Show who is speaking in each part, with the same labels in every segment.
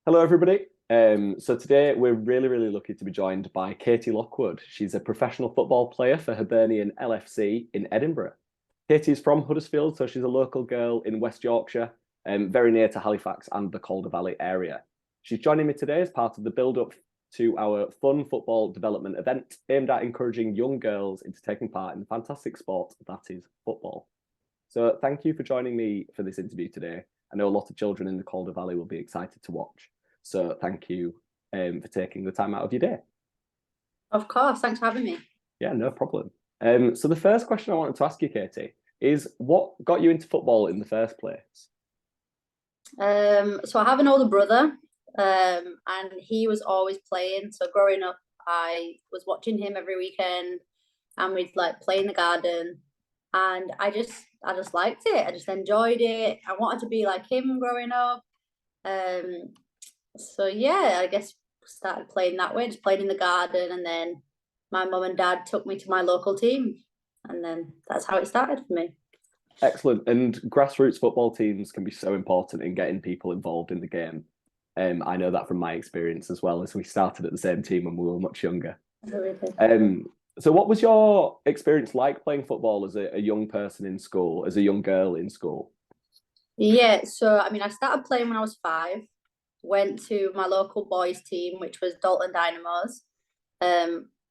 Speaker 1: Hello, everybody. So today we're really lucky to be joined by Katie Lockwood. She's a professional football player for Hibernian L.F.C in Edinburgh. Katie's from Huddersfield, so she's a local girl in West Yorkshire, very near to Halifax and the Calder Valley area. She's joining me today as part of the build-up to our fun football development event aimed at encouraging young girls into taking part in the fantastic sport that is football. So thank you for joining me for this interview today. I know a lot of children in the Calder Valley will be excited to watch. So thank you for taking the time out of your day.
Speaker 2: Of course, thanks for having me.
Speaker 1: Yeah, no problem. So the first question I wanted to ask you, Katie, is what got you into football in the first place?
Speaker 2: So I have an older brother, and he was always playing. So growing up, I was watching him every weekend, and we'd like play in the garden. And I just liked it. I just enjoyed it. I wanted to be like him growing up. So yeah, I guess started playing that way, just playing in the garden, and then my mum and dad took me to my local team, and then that's how it started for me.
Speaker 1: Excellent. And grassroots football teams can be so important in getting people involved in the game. I know that from my experience as well, as we started at the same team when we were much younger. So what was your experience like playing football as a young person in school, as a young girl in school?
Speaker 2: Yeah, so I mean, I started playing when I was 5. Went to my local boys team, which was Dalton Dynamos.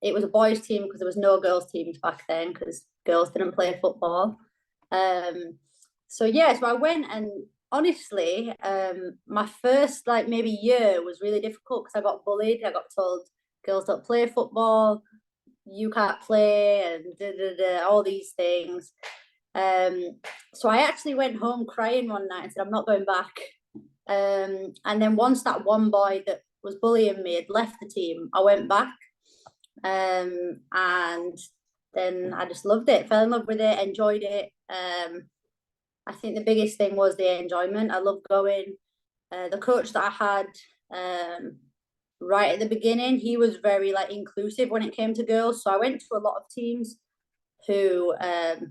Speaker 2: It was a boys team because there was no girls teams back then because girls didn't play football. So yeah, so I went, and honestly, my first like maybe year was really difficult because I got bullied. I got told girls don't play football, you can't play, and all these things. So I actually went home crying one night and said, I'm not going back. And then once that one boy that was bullying me had left the team, I went back. And then I just loved it, fell in love with it, enjoyed it. I think the biggest thing was the enjoyment. I loved going. The coach that I had right at the beginning, he was very like inclusive when it came to girls. So I went to a lot of teams who they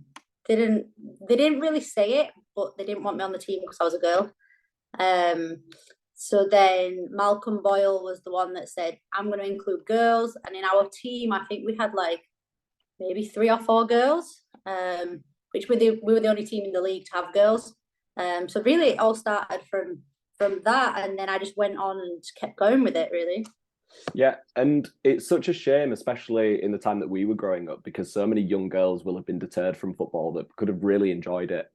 Speaker 2: didn't really say it, but they didn't want me on the team because I was a girl. So then Malcolm Boyle was the one that said, I'm going to include girls. And in our team, I think we had like maybe 3 or 4 girls, which we were the only team in the league to have girls. So really it all started from that. And then I just went on and kept going with it, really.
Speaker 1: Yeah, and it's such a shame, especially in the time that we were growing up, because so many young girls will have been deterred from football that could have really enjoyed it.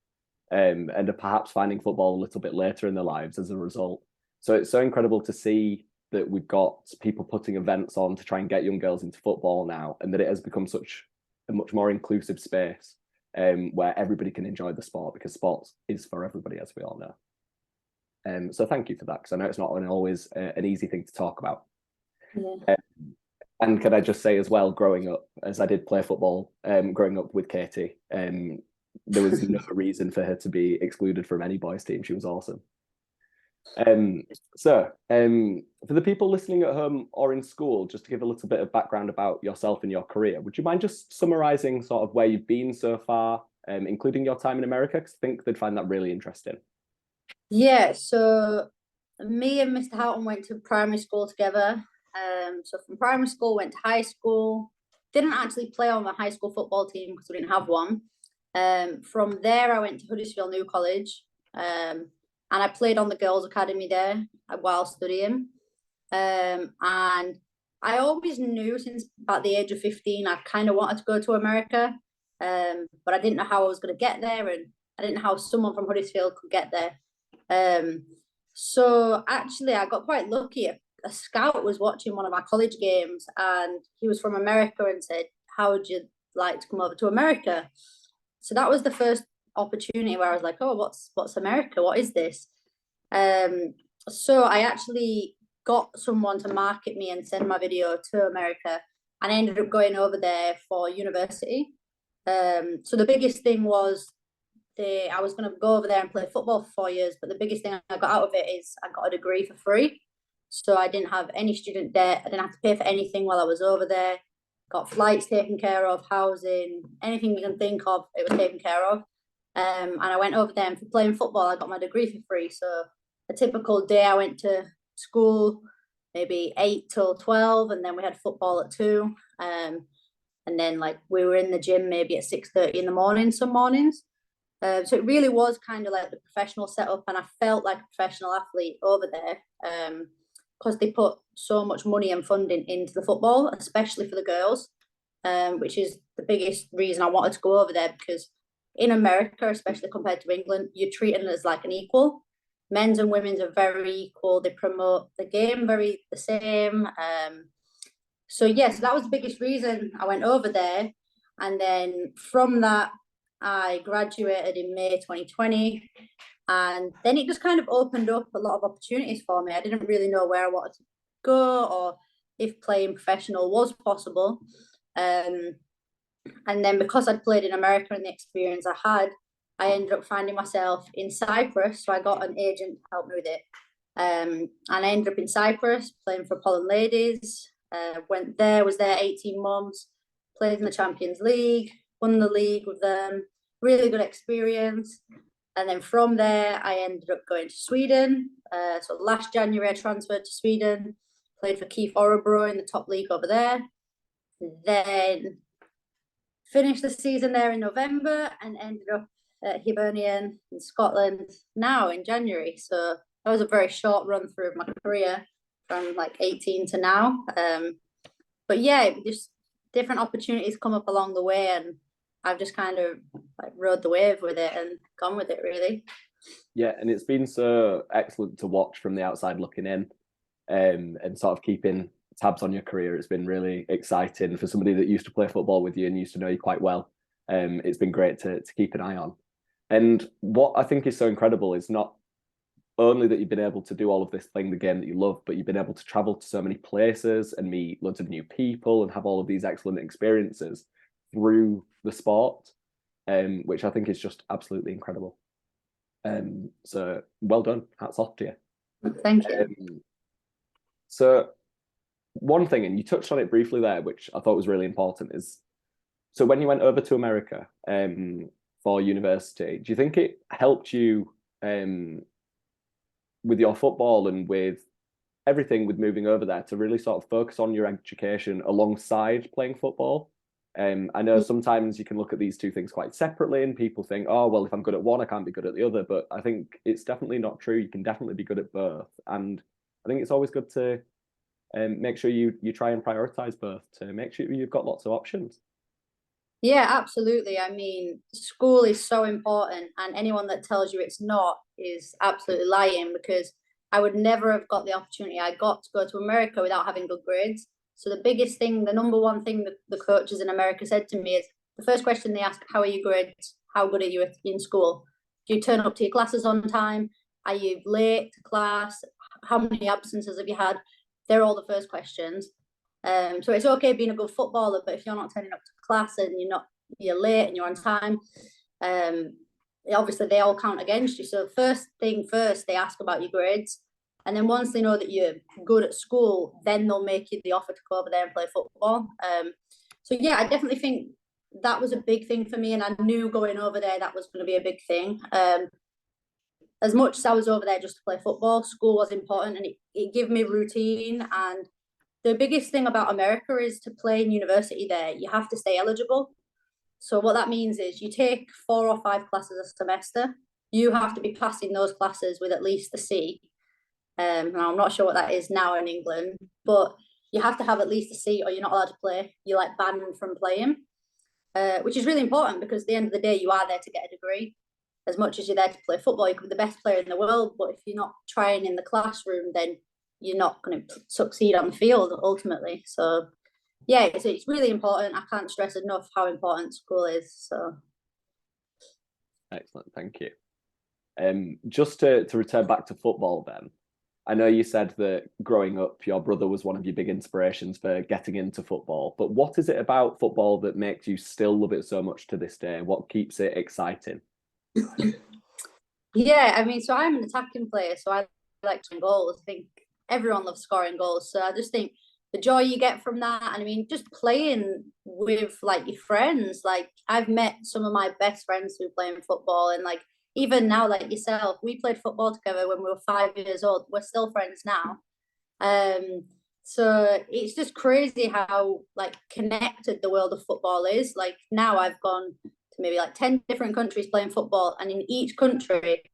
Speaker 1: And are perhaps finding football a little bit later in their lives as a result. So it's so incredible to see that we've got people putting events on to try and get young girls into football now, and that it has become such a much more inclusive space where everybody can enjoy the sport, because sports is for everybody, as we all know. So thank you for that, because I know it's not always an easy thing to talk about.
Speaker 2: Yeah.
Speaker 1: And can I just say as well, growing up, as I did play football, growing up with Katie, there was no reason for her to be excluded from any boys' team. She was awesome. So for the people listening at home or in school, just to give a little bit of background about yourself and your career, would you mind just summarising sort of where you've been so far, including your time in America? Because I think they'd find that really interesting.
Speaker 2: Yeah, so me and Mr. Houghton went to primary school together. So from primary school, went to high school. Didn't actually play on the high school football team because we didn't have one. From there, I went to Huddersfield New College, and I played on the girls' academy there while studying. And I always knew since about the age of 15, I kind of wanted to go to America, but I didn't know how I was going to get there, and I didn't know how someone from Huddersfield could get there. So actually, I got quite lucky. A scout was watching one of our college games, and he was from America and said, how would you like to come over to America? So that was the first opportunity where I was like, oh, what's America? What is this? So I actually got someone to market me and send my video to America, and I ended up going over there for university. So the biggest thing was I was going to go over there and play football for 4 years, but the biggest thing I got out of it is I got a degree for free. So I didn't have any student debt. I didn't have to pay for anything while I was over there. Got flights taken care of, housing, anything you can think of, it was taken care of. And I went over there, and for playing football, I got my degree for free. So a typical day, I went to school maybe 8 till 12, and then we had football at 2. And then like we were in the gym maybe at 6:30 in the morning some mornings. So it really was kind of like the professional setup, and I felt like a professional athlete over there, because they put so much money and funding into the football, especially for the girls, which is the biggest reason I wanted to go over there, because in America, especially compared to England, you're treated as like an equal. Men's and women's are very equal. They promote the game very the same. So yes, that was the biggest reason I went over there. And then from that, I graduated in May 2020. And then it just kind of opened up a lot of opportunities for me. I didn't really know where I wanted to go or if playing professional was possible. And then because I'd played in America and the experience I had, I ended up finding myself in Cyprus. So I got an agent to help me with it. And I ended up in Cyprus playing for Poland Ladies. Went there, was there 18 months, played in the Champions League, won the league with them. Really good experience. And then from there, I ended up going to Sweden. So last January, I transferred to Sweden, played for Keith Orebro in the top league over there. Then finished the season there in November and ended up at Hibernian in Scotland now in January. So that was a very short run through of my career from like 18 to now. But yeah, just different opportunities come up along the way, and I've just kind of like rode the wave with it and gone with it, really.
Speaker 1: Yeah, and it's been so excellent to watch from the outside looking in, and sort of keeping tabs on your career. It's been really exciting for somebody that used to play football with you and used to know you quite well. It's been great to keep an eye on. And what I think is so incredible is not only that you've been able to do all of this playing the game that you love, but you've been able to travel to so many places and meet loads of new people and have all of these excellent experiences through the sport, which I think is just absolutely incredible. So well done. Hats off to you.
Speaker 2: Thank you.
Speaker 1: So one thing, and you touched on it briefly there, which I thought was really important, is so when you went over to America for university, do you think it helped you with your football and with everything with moving over there to really sort of focus on your education alongside playing football? I know sometimes you can look at these two things quite separately and people think, oh, well, if I'm good at one, I can't be good at the other. But I think it's definitely not true. You can definitely be good at both. And I think it's always good to make sure you try and prioritize both to make sure you've got lots of options.
Speaker 2: Yeah, absolutely. I mean, school is so important, and anyone that tells you it's not is absolutely lying, because I would never have got the opportunity I got to go to America without having good grades. So the biggest thing, the number one thing that the coaches in America said to me is the first question they ask, how are your grades? How good are you in school? Do you turn up to your classes on time? Are you late to class? How many absences have you had? They're all the first questions. So it's okay being a good footballer, but if you're not turning up to class and you're late and you're on time, obviously they all count against you. So first thing first, they ask about your grades. And then once they know that you're good at school, then they'll make you the offer to go over there and play football. So yeah, I definitely think that was a big thing for me. And I knew going over there, that was going to be a big thing. As much as I was over there just to play football, school was important, and it gave me routine. And the biggest thing about America is to play in university there, you have to stay eligible. So what that means is you take 4 or 5 classes a semester. You have to be passing those classes with at least a C. Now I'm not sure what that is now in England, but you have to have at least a C or you're not allowed to play. You're like banned from playing, which is really important, because at the end of the day, you are there to get a degree. As much as you're there to play football, you could be the best player in the world, but if you're not trying in the classroom, then you're not going to succeed on the field ultimately. So yeah, it's really important. I can't stress enough how important school is. So
Speaker 1: excellent, thank you. Just to return back to football then, I know you said that growing up, your brother was one of your big inspirations for getting into football, but what is it about football that makes you still love it so much to this day? What keeps it exciting?
Speaker 2: Yeah, I mean, so I'm an attacking player, so I like scoring goals. I think everyone loves scoring goals. So I just think the joy you get from that, and I mean, just playing with like your friends. Like I've met some of my best friends through playing football, and like even now, like yourself, we played football together when we were 5 years old. We're still friends now. So it's just crazy how like connected the world of football is. Like now I've gone to maybe like 10 different countries playing football, and in each country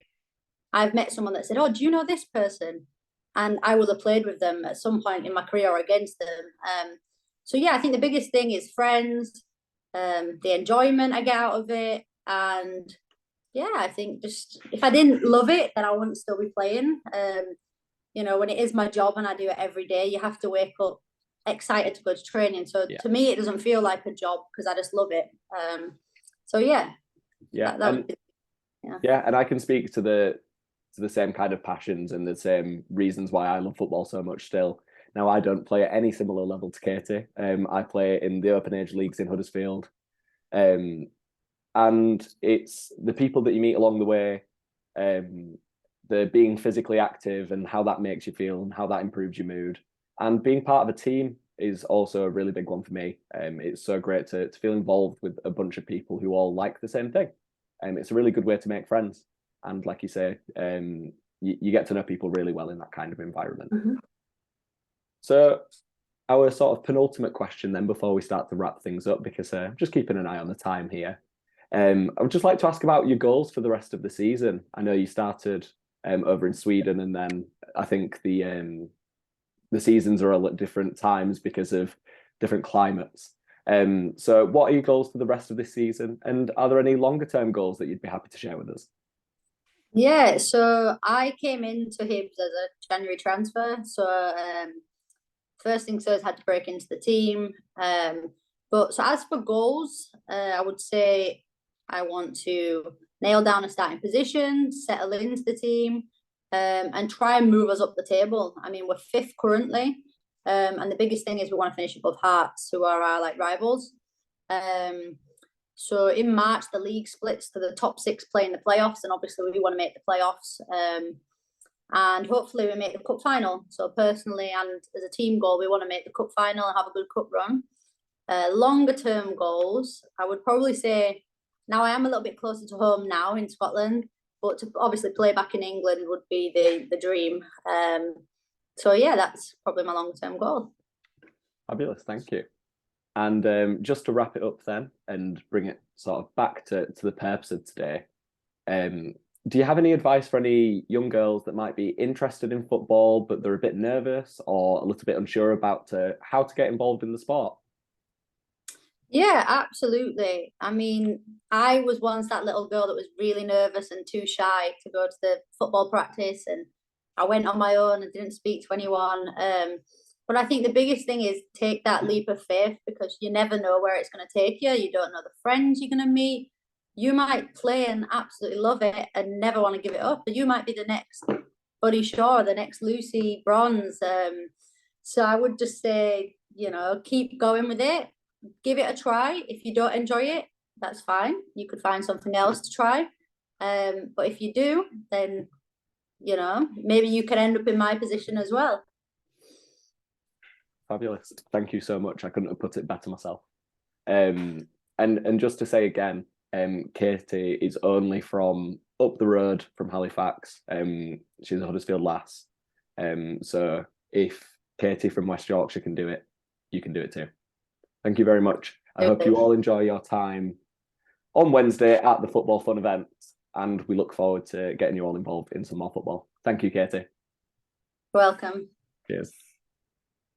Speaker 2: I've met someone that said, "Oh, do you know this person?" And I will have played with them at some point in my career or against them. So yeah, I think the biggest thing is friends, the enjoyment I get out of it, and yeah, I think just if I didn't love it, then I wouldn't still be playing. When it is my job and I do it every day, you have to wake up excited to go to training. So
Speaker 1: Yeah.
Speaker 2: to me, it doesn't feel like a job because I just love it. So yeah,
Speaker 1: Yeah,
Speaker 2: that
Speaker 1: and yeah, and I can speak to the same kind of passions and the same reasons why I love football so much still. Now, I don't play at any similar level to Katie. I play in the open age leagues in Huddersfield. And it's the people that you meet along the way, the being physically active and how that makes you feel and how that improves your mood. And being part of a team is also a really big one for me. It's so great to feel involved with a bunch of people who all like the same thing. It's a really good way to make friends. And like you say, you get to know people really well in that kind of environment.
Speaker 2: Mm-hmm.
Speaker 1: So our sort of penultimate question then before we start to wrap things up, because I'm just keeping an eye on the time here. I would just like to ask about your goals for the rest of the season. I know you started over in Sweden, and then I think the seasons are all at different times because of different climates. So what are your goals for the rest of this season? And are there any longer term goals that you'd be happy to share with us?
Speaker 2: Yeah, so I came into Hibs as a January transfer. So first things first, had to break into the team. But so as for goals, I would say I want to nail down a starting position, settle into the team, and try and move us up the table. I mean, we're fifth currently, and the biggest thing is we want to finish above Hearts, who are our like rivals. So in March, the league splits to the top six playing the playoffs, and obviously we want to make the playoffs. And hopefully we make the cup final. So personally and as a team goal, we want to make the cup final and have a good cup run. Longer term goals, I would probably say now I am a little bit closer to home now in Scotland, but to obviously play back in England would be the dream. So yeah, that's probably my long term goal.
Speaker 1: Fabulous, thank you. And just to wrap it up then and bring it sort of back to the purpose of today, do you have any advice for any young girls that might be interested in football, but they're a bit nervous or a little bit unsure about how to get involved in the sport?
Speaker 2: Yeah, absolutely. I mean, I was once that little girl that was really nervous and too shy to go to the football practice, and I went on my own and didn't speak to anyone. But I think the biggest thing is take that leap of faith because you never know where it's going to take you. You don't know the friends you're going to meet. You might play and absolutely love it and never want to give it up. But you might be the next Buddy Shaw, the next Lucy Bronze. So I would just say, keep going with it. Give it a try. If you don't enjoy it, that's fine. You could find something else to try. But if you do, then maybe you can end up in my position as well.
Speaker 1: Fabulous. Thank you so much. I couldn't have put it better myself. And just to say again, Katie is only from up the road from Halifax. She's a Huddersfield lass. So if Katie from West Yorkshire can do it, you can do it too. Thank you very much. I hope you all enjoy your time on Wednesday at the Football Fun event, and we look forward to getting you all involved in some more football. Thank you, Katie.
Speaker 2: Welcome.
Speaker 1: Cheers.